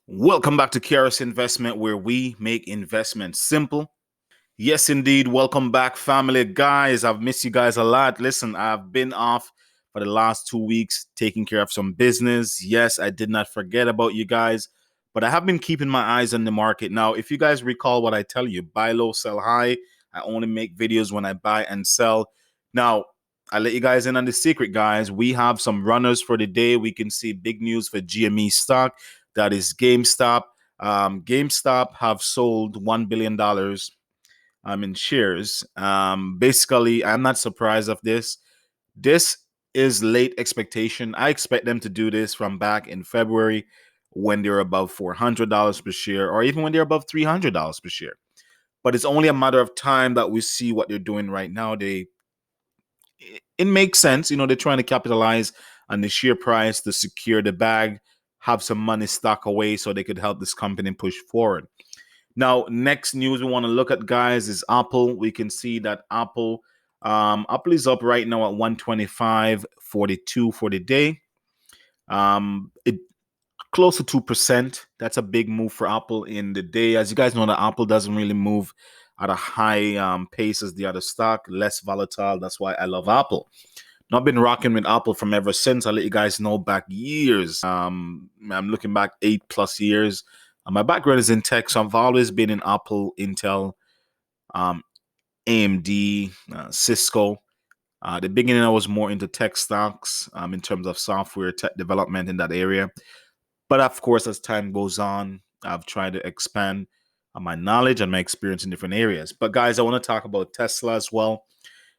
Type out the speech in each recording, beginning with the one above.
Welcome back to KRS Investment, where we make investment simple. Yes, indeed. Welcome back, family. Guys, I've missed you guys a lot. Listen, I've been off for the last 2 weeks taking care of some business. Yes, I did not forget about you guys, but I have been keeping my eyes on the market. Now, if you guys recall what I tell you, buy low, sell high. I only make videos when I buy and sell. Now, I let you guys in on the secret, guys. We have some runners for the day. We can see big news for GME stock. That is Gamestop. Gamestop have sold $1 billion in shares. Basically, I'm not surprised of this. This is late expectation. I expect them to do this from back in February when they're above $400 per share, or even when they're above $300 per share. But it's only a matter of time that we see what they're doing right now. It makes sense. They're trying to capitalize on the share price to secure the bag, have some money stock away so they could help this company push forward. Now, next news we want to look at, guys, is Apple. We can see that Apple is up right now at 125.42 for the day. It close to 2%. That's a big move for Apple in the day. As you guys know, that Apple doesn't really move at a high pace as the other stock, less volatile. That's why I love Apple. Now, I've been rocking with Apple from ever since. I let you guys know back years. I'm looking back 8+ years. My background is in tech, so I've always been in Apple, Intel, AMD, Cisco. The beginning, I was more into tech stocks in terms of software tech development in that area. But of course, as time goes on, I've tried to expand my knowledge and my experience in different areas. But guys, I want to talk about Tesla as well.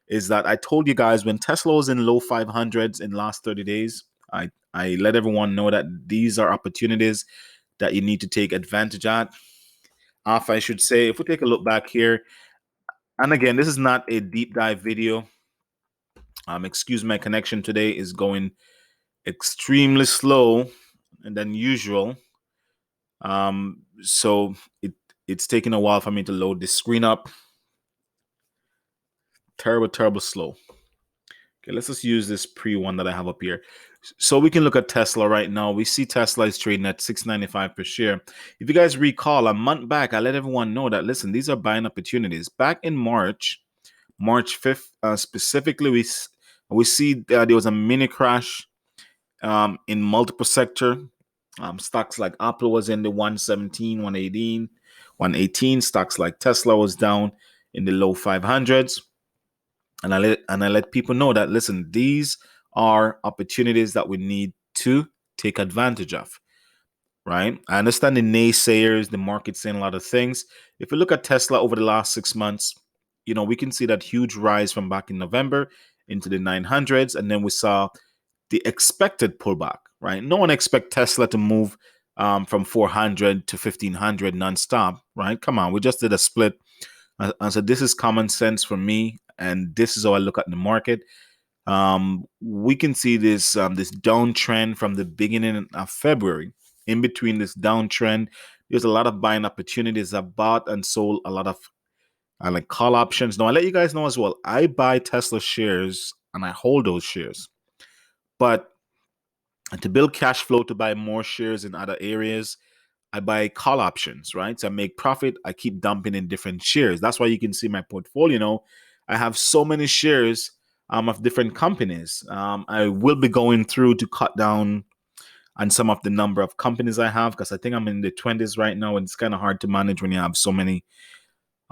Is that I told you guys when Tesla was in low 500s in the last 30 days, I let everyone know that these are opportunities that you need to take advantage of, I should say. If we take a look back here, and again, this is not a deep dive video. Excuse my connection today is going extremely slow than usual. So it's taking a while for me to load this screen up. Terrible slow. Okay, let's just use this pre one that I have up here. So we can look at Tesla right now. We see Tesla is trading at $6.95 per share. If you guys recall, a month back, I let everyone know that, listen, these are buying opportunities. Back in March 5th, specifically, we see there was a mini crash in multiple sector. Stocks like Apple was in the 117, 118. Stocks like Tesla was down in the low 500s. And I let people know that, listen, these are opportunities that we need to take advantage of, right? I understand the naysayers, the market saying a lot of things. If we look at Tesla over the last 6 months, we can see that huge rise from back in November into the 900s, and then we saw the expected pullback, right? No one expect Tesla to move from 400 to 1500 nonstop, right? Come on, we just did a split. And so this is common sense for me, and this is how I look at the market. We can see this downtrend from the beginning of February. In between this downtrend, there's a lot of buying opportunities. I bought and sold a lot of like call options. Now, I let you guys know as well, I buy Tesla shares and I hold those shares. But to build cash flow to buy more shares in other areas, I buy call options, right? So I make profit. I keep dumping in different shares. That's why you can see my portfolio. I have so many shares of different companies. I will be going through to cut down on some of the number of companies I have, because I think I'm in the 20s right now, and it's kind of hard to manage when you have so many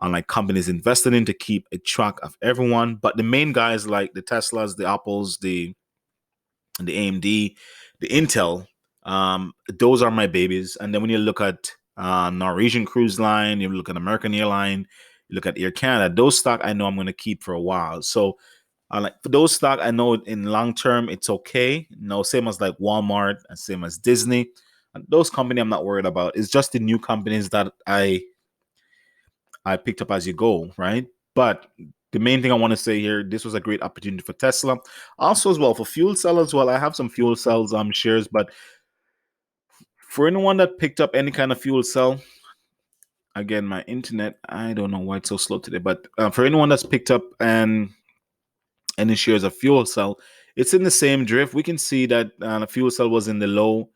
like companies invested in to keep a track of everyone. But the main guys like the Teslas, the Apples, the AMD, the Intel, those are my babies. And then when you look at Norwegian Cruise Line, you look at American Airline, you look at Air Canada, those stock I know I'm going to keep for a while. So like for those stock, I know in long term it's okay. Same as like Walmart and same as Disney. And those companies I'm not worried about. It's just the new companies that I picked up as you go, right? But the main thing I want to say here, this was a great opportunity for Tesla. Also as well, for fuel cell as well, I have some fuel cells shares, but for anyone that picked up any kind of fuel cell, again, my internet, I don't know why it's so slow today, but for anyone that's picked up any shares of fuel cell, it's in the same drift. We can see that the fuel cell was in the low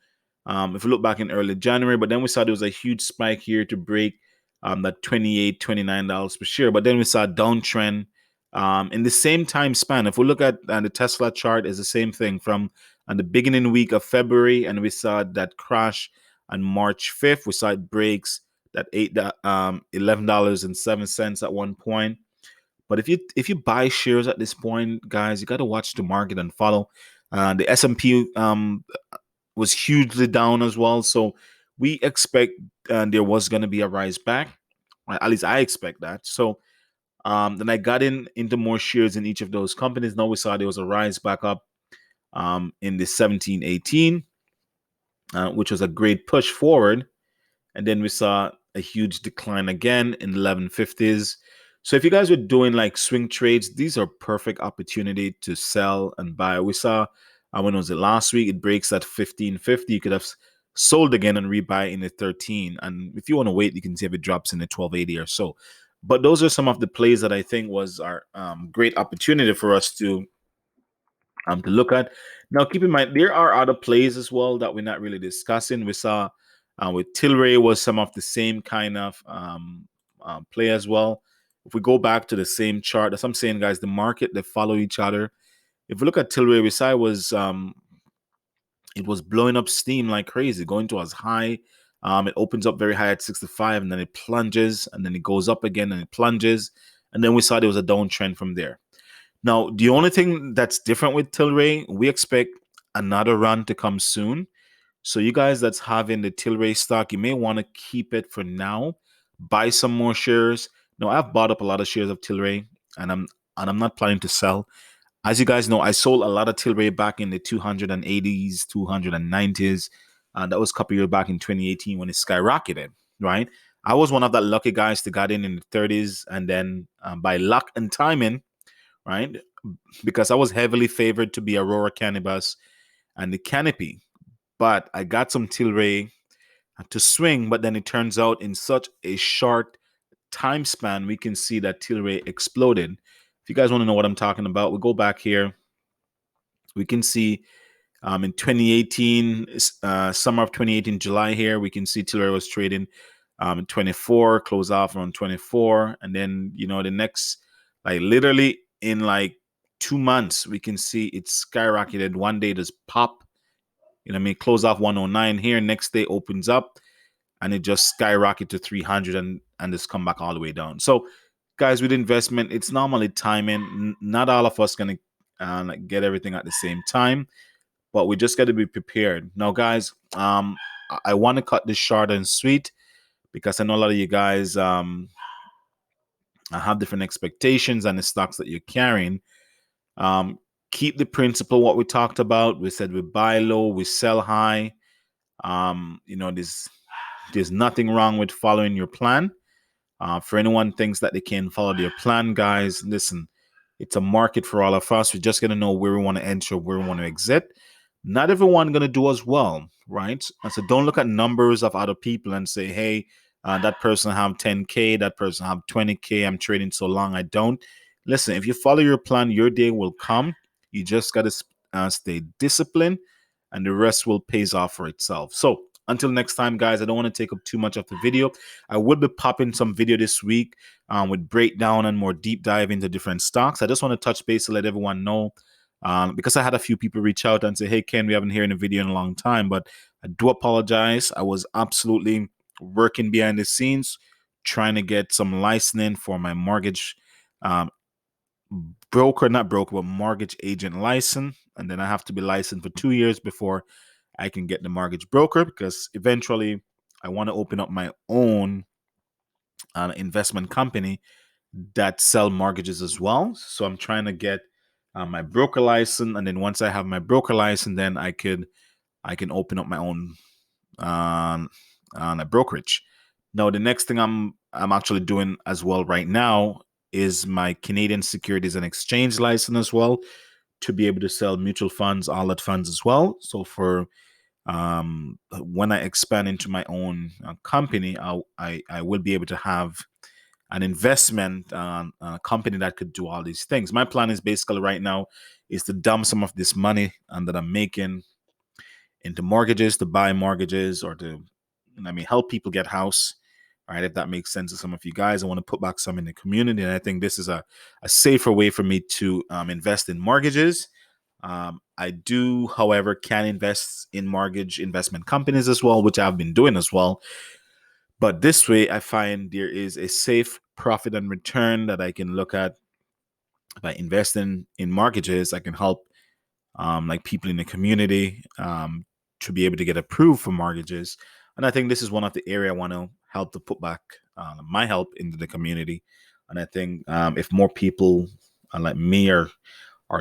If we look back in early January, but then we saw there was a huge spike here to break that $28, $29 per share. But then we saw a downtrend in the same time span. If we look at the Tesla chart, is the same thing from the beginning week of February, and we saw that crash on March 5th. We saw it breaks that $11.07 at one point. But if you buy shares at this point, guys, you got to watch the market and follow. The S&P was hugely down as well, so we expect there was going to be a rise back. At least I expect that. So then I got into more shares in each of those companies. Now we saw there was a rise back up in the 1718, which was a great push forward. And then we saw a huge decline again in the 1150s. So if you guys were doing like swing trades, these are perfect opportunity to sell and buy. We saw when was it last week? It breaks at 1550. You could have sold again and rebuy in the 13. And if you want to wait, you can see if it drops in the 1280 or so. But those are some of the plays that I think was our great opportunity for us to look at. Now, keep in mind, there are other plays as well that we're not really discussing. We saw with Tilray was some of the same kind of play as well. If we go back to the same chart, as I'm saying, guys, the market, they follow each other. If we look at Tilray, we saw it was blowing up steam like crazy, going to as high. It opens up very high at 65, and then it plunges, and then it goes up again, and it plunges. And then we saw there was a downtrend from there. Now, the only thing that's different with Tilray, we expect another run to come soon. So you guys that's having the Tilray stock, you may want to keep it for now. Buy some more shares. Now, I've bought up a lot of shares of Tilray, and I'm not planning to sell. As you guys know, I sold a lot of Tilray back in the 280s, 290s. That was a couple years back in 2018 when it skyrocketed, right? I was one of that lucky guys that got in the 30s, and then by luck and timing, right? Because I was heavily favored to be Aurora Cannabis and the Canopy. But I got some Tilray to swing, but then it turns out in such a short time span, we can see that Tilray exploded. If you guys want to know what I'm talking about, we'll go back here. We can see in 2018, summer of 2018, July here, we can see Tilray was trading 24, close off around 24. And then, the next, like literally in like 2 months, we can see it skyrocketed. One day just pop, close off 109 here. Next day opens up and it just skyrocketed to 300 and just come back all the way down. So guys, with investment, it's normally timing. Not all of us going to get everything at the same time, but we just got to be prepared. Now, guys, I want to cut this short and sweet because I know a lot of you guys have different expectations on the stocks that you're carrying. Keep the principle, what we talked about. We said we buy low, we sell high. There's nothing wrong with following your plan. For anyone thinks that they can follow their plan, guys, listen, it's a market for all of us. We're just going to know where we want to enter, where we want to exit. Not everyone going to do as well, right? And so don't look at numbers of other people and say, hey, that person have 10K, that person have 20K. I'm trading so long, I don't. Listen, if you follow your plan, your day will come. You just got to stay disciplined, and the rest will pays off for itself. So until next time, guys, I don't want to take up too much of the video. I will be popping some video this week with breakdown and more deep dive into different stocks. I just want to touch base to let everyone know because I had a few people reach out and say, hey, Ken, we haven't heard a video in a long time, but I do apologize. I was absolutely working behind the scenes, trying to get some licensing for my mortgage mortgage agent license. And then I have to be licensed for 2 years before I can get the mortgage broker, because eventually I want to open up my own investment company that sell mortgages as well. So I'm trying to get my broker license, and then once I have my broker license, then I can open up my own a brokerage. Now, the next thing I'm actually doing as well right now is my Canadian Securities and Exchange license as well, to be able to sell mutual funds, all that funds as well. So for when I expand into my own company, I will be able to have an investment company that could do all these things. My plan is basically right now is to dump some of this money that I'm making into mortgages, to buy mortgages, or to, help people get house. Right, if that makes sense to some of you guys, I want to put back some in the community, and I think this is a safer way for me to invest in mortgages. I do, however, can invest in mortgage investment companies as well, which I've been doing as well. But this way, I find there is a safe profit and return that I can look at by investing in mortgages. I can help like people in the community to be able to get approved for mortgages. And I think this is one of the area I want to help to put back my help into the community. And I think if more people like me are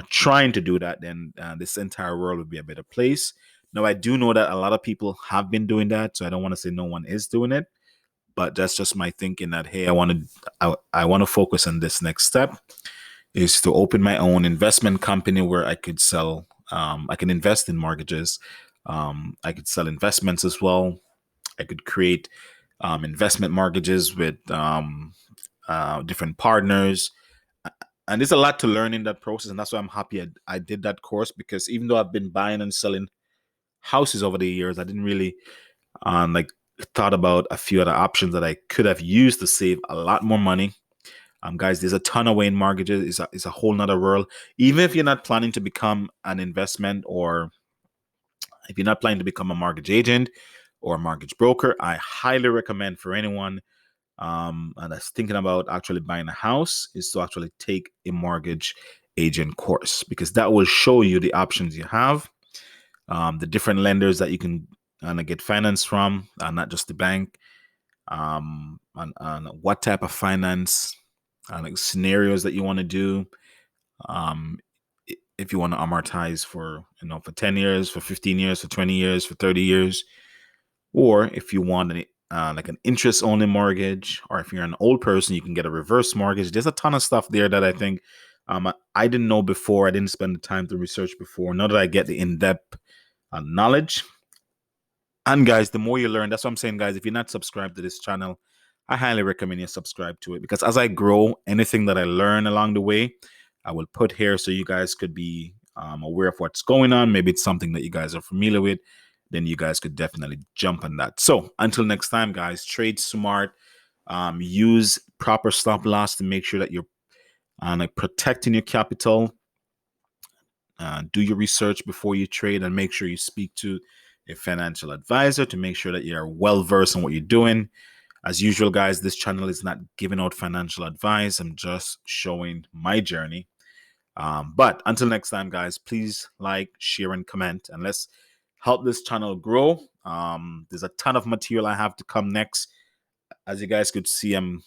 trying to do that, then this entire world would be a better place. Now, I do know that a lot of people have been doing that, so I don't want to say no one is doing it, but that's just my thinking that, hey, I want to focus on this next step is to open my own investment company where I could sell, I can invest in mortgages. I could sell investments as well. I could create investment mortgages with different partners. And there's a lot to learn in that process. And that's why I'm happy I did that course, because even though I've been buying and selling houses over the years, I didn't really like thought about a few other options that I could have used to save a lot more money. Guys, there's a ton of way in mortgages. It's a whole nother world. Even if you're not planning to become an investment, or if you're not planning to become a mortgage agent or a mortgage broker, I highly recommend for anyone and that's thinking about actually buying a house is to actually take a mortgage agent course, because that will show you the options you have, the different lenders that you can get finance from, not just the bank, and what type of finance like scenarios that you want to do. Um, if you want to amortize for for 10 years, for 15 years, for 20 years, for 30 years, or if you want like an interest only mortgage, or if you're an old person, you can get a reverse mortgage. There's a ton of stuff there that I think I didn't know before. I didn't spend the time to research before. Now that I get the in-depth knowledge, and guys, the more you learn, that's what I'm saying, guys. If you're not subscribed to this channel, I highly recommend you subscribe to it, because as I grow, anything that I learn along the way, I will put here so you guys could be aware of what's going on. Maybe it's something that you guys are familiar with, then you guys could definitely jump on that. So until next time, guys, trade smart, use proper stop loss to make sure that you're like protecting your capital. Do your research before you trade, and make sure you speak to a financial advisor to make sure that you're well versed in what you're doing. As usual, guys, this channel is not giving out financial advice. I'm just showing my journey. But until next time, guys, please like, share, and comment, and let's help this channel grow. There's a ton of material I have to come next. As you guys could see, I'm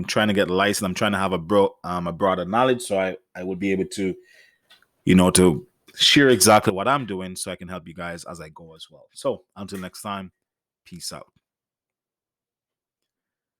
trying to get licensed. I'm trying to have a broader knowledge, so I will be able to to share exactly what I'm doing, so I can help you guys as I go as well. So until next time, peace out.